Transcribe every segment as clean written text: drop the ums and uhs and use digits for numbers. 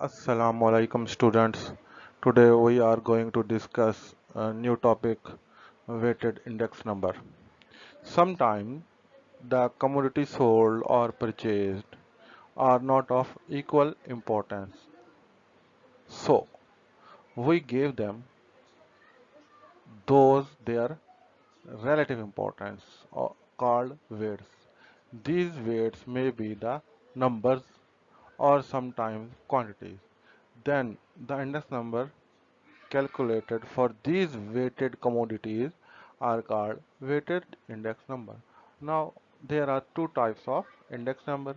Assalamu alaikum students. Today we are going to discuss a new topic, weighted index number. Sometimes the commodities sold or purchased are not of equal importance. So we give them those their relative importance called weights. These weights may be the numbers or sometimes quantities. Then the index number calculated for these weighted commodities are called weighted index number. Now there are two types of index number,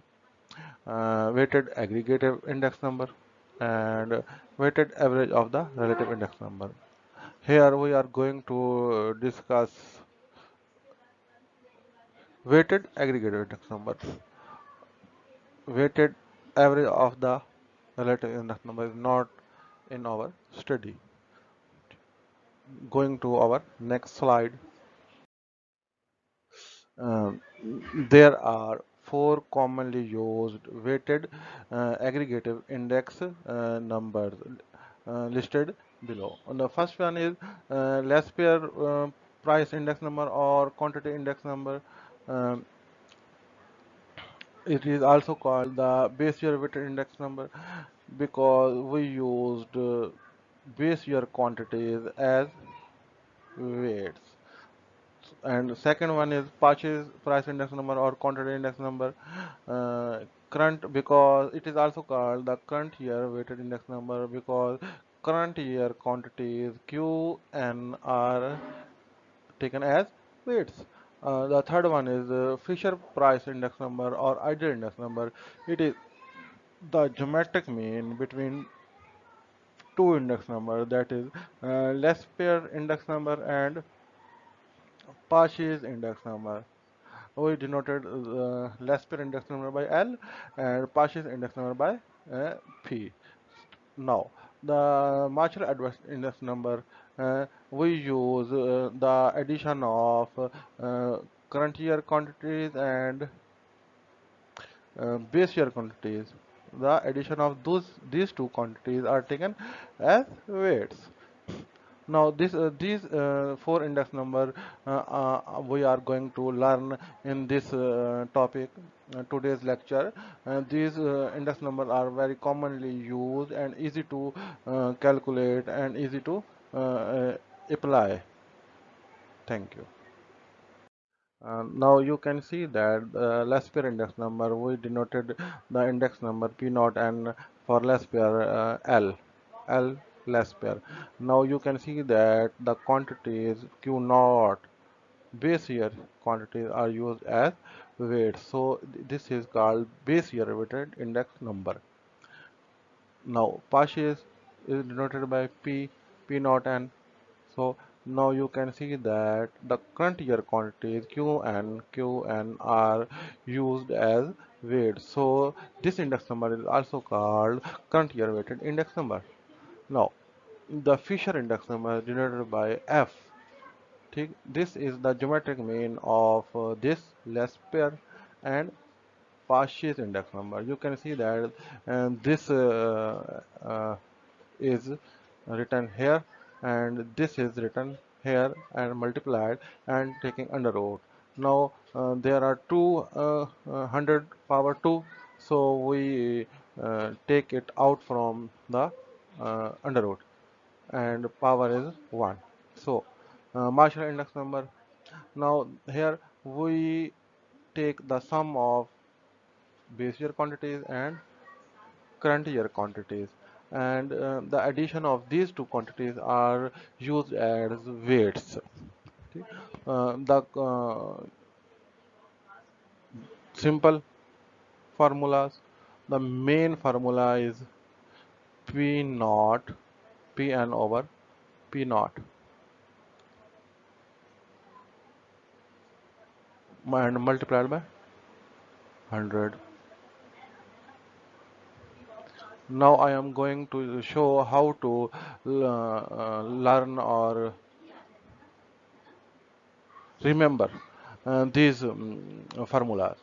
weighted aggregate index number and weighted average of the relative index number. Here we are going to discuss weighted aggregate index number. Weighted average of the relative index number is not in our study. Going to our next slide. Um, there are four commonly used weighted aggregative index numbers listed below. And the first one is less pair price index number or quantity index number. Um, it is also called the base year weighted index number because we used base year quantities as weights. And second one is purchase price index number or quantity index number, current, because it is also called the current year weighted index number because current year quantities Q are taken as weights. The third one is Fisher price index number or ideal index number. It is the geometric mean between two index number, that is less pair index number and Purchase index number. We denoted less pair index number by L and purchase index number by P. Now, the marginal adverse index number, we use the addition of current year quantities and base year quantities. The addition of these two quantities are taken as weights. Now these four index number we are going to learn in this topic, today's lecture. These index numbers are very commonly used and easy to calculate and easy to apply. Thank you. Now you can see that less pair index number, we denoted the index number P naught and for less pair L less pair. Now you can see that the quantities Q naught base year quantities are used as weights. So this is called base year weighted index number. Now purchase is denoted by P naught N. So now you can see that the current year quantities Qn are used as weights. So this index number is also called current year weighted index number. Now the Fisher index number is denoted by F. This is the geometric mean of this less pair and purchase index number. You can see that this is written here and this is written here and multiplied and taking under root. Now there are 200 power 2, so we take it out from the under root and power is 1. So Marshall index number. Now here we take the sum of base year quantities and current year quantities, and the addition of these two quantities are used as weights. Okay. The simple formulas, the main formula is P naught Pn over P naught and multiplied by 100. Now I am going to show how to learn or remember these formulas.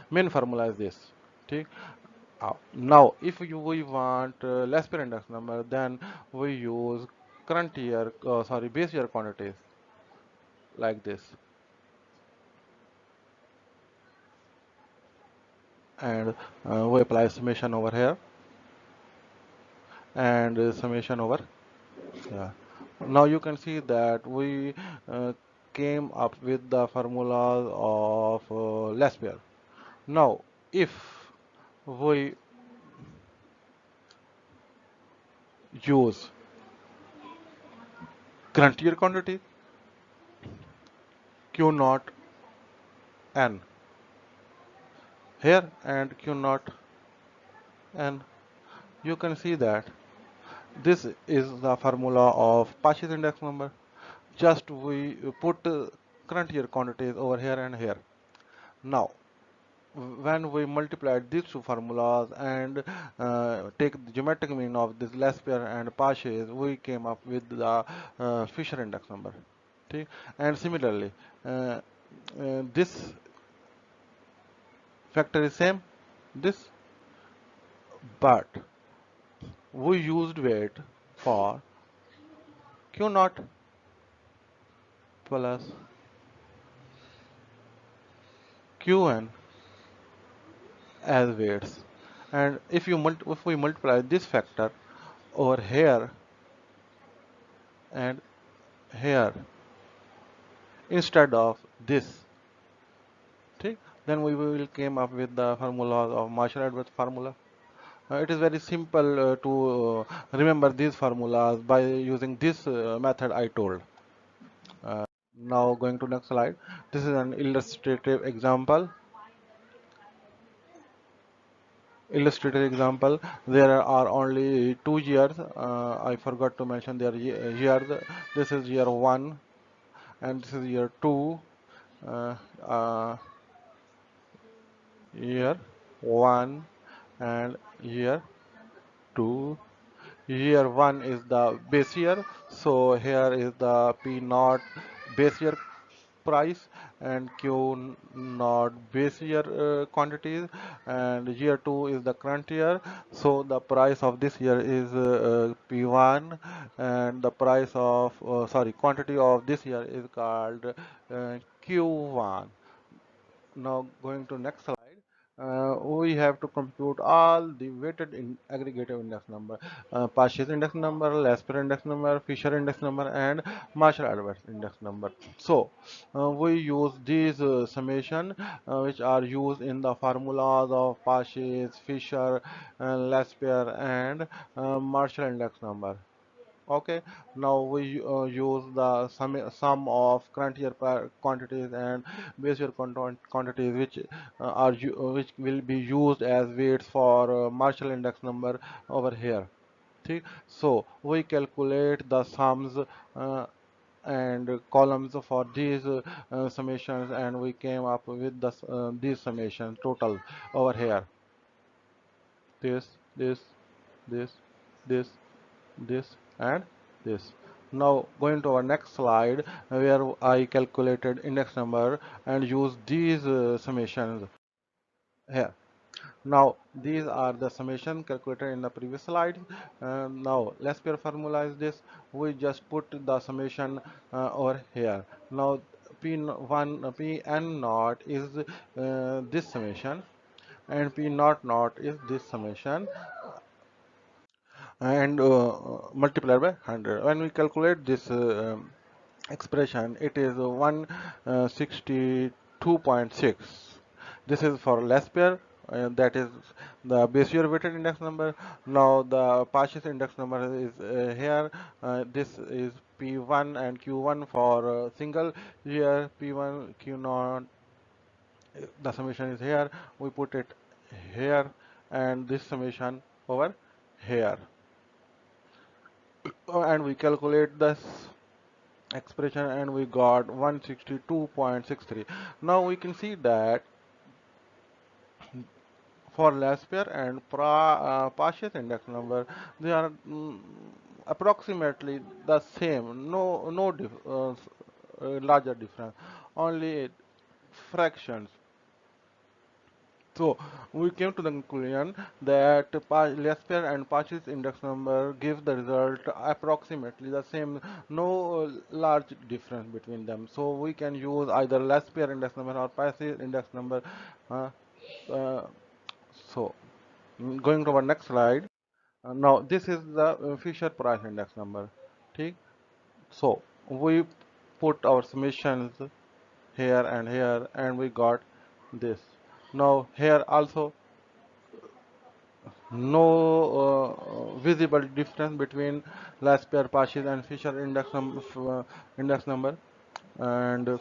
Main formula is this. Okay? Now, if we want less per index number, then we use current year, sorry, base year quantities like this, and we apply summation over here and summation over here. Now you can see that we uh, came up with the formulas of less pair. Now, if we use current year quantity Q naught N here and Q naught N, you can see that this is the formula of Pasch's index number. Just we put current year quantities over here and here. Now, when we multiply these two formulas and take the geometric mean of this less pair and Pasch's, we came up with the Fisher index number. Okay? And similarly, uh, this factor is same, this, but we used weight for Q naught plus Qn as weights. And if we multiply this factor over here and here instead of this, okay, then we will came up with the formula of Marshall-Edwards formula. It is very simple to remember these formulas by using this method I told. Uh, Now going to next slide. This is an illustrative example. There are only two years. I forgot to mention their years. This is year 1 and this is year 2. Uh, uh, Year 1 and year 2. Year 1 is the base year, so here is the P naught base year price and Q naught base year quantities, and year 2 is the current year, so the price of this year is P1, and the price of sorry, quantity of this year is called Q1. Now going to next slide. We have to compute all the weighted aggregative index number, Pasch's index number, Lasper index number, Fisher index number, and Marshall-Edwards index number. So we use these summation which are used in the formulas of Pasch's, Fisher, Lasper, and Marshall index number. Okay, now we use the sum of current year quantities and base year quantities which which will be used as weights for Marshall index number over here. See? So we calculate the sums and columns for these summations, and we came up with the these summations total over here. This, this, this, this, this, and this. Now going to our next slide where I calculated index number and use these summations here. Now these are the summation calculated in the previous slide. Now let's pair formula is this. We just put the summation over here. Now P1 Pn naught is this summation and P naught is this summation and multiplied by 100. When we calculate this expression, it is 162.6. This is for less pair, that is the base year weighted index number. Now the Pasch's index number is here. This is P1 and Q1 for single year, P1, Q0. The summation is here. We put it here, and this summation over here. And we calculate this expression and we got 162.63. Now we can see that for less pair and Pasch's index number, they are approximately the same. No larger difference, only fractions. So we came to the conclusion that less pair and Pachi's index number gives the result approximately the same, no large difference between them. So we can use either less pair index number or Pachi's index number. Uh, uh, so going to our next slide. Now this is the Fisher Price index number. ठीक? So we put our summations here and we got this. Now here also no visible difference between last pair Pashes and Fisher index number and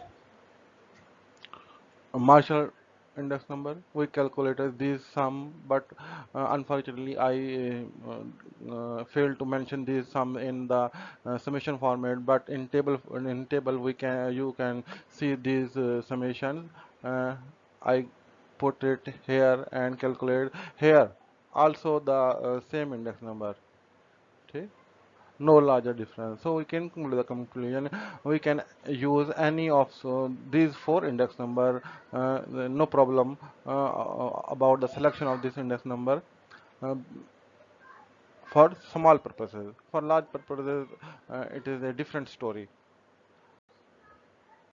Marshall index number. We calculated these sum, but unfortunately I failed to mention these sum in the summation format. But in table we can you can see these summations. I put it here and calculate here also the same index number. Okay, no larger difference. So we can come to the conclusion we can use any of these four index number, no problem about the selection of this index number uh, for small purposes. For large purposes, it is a different story.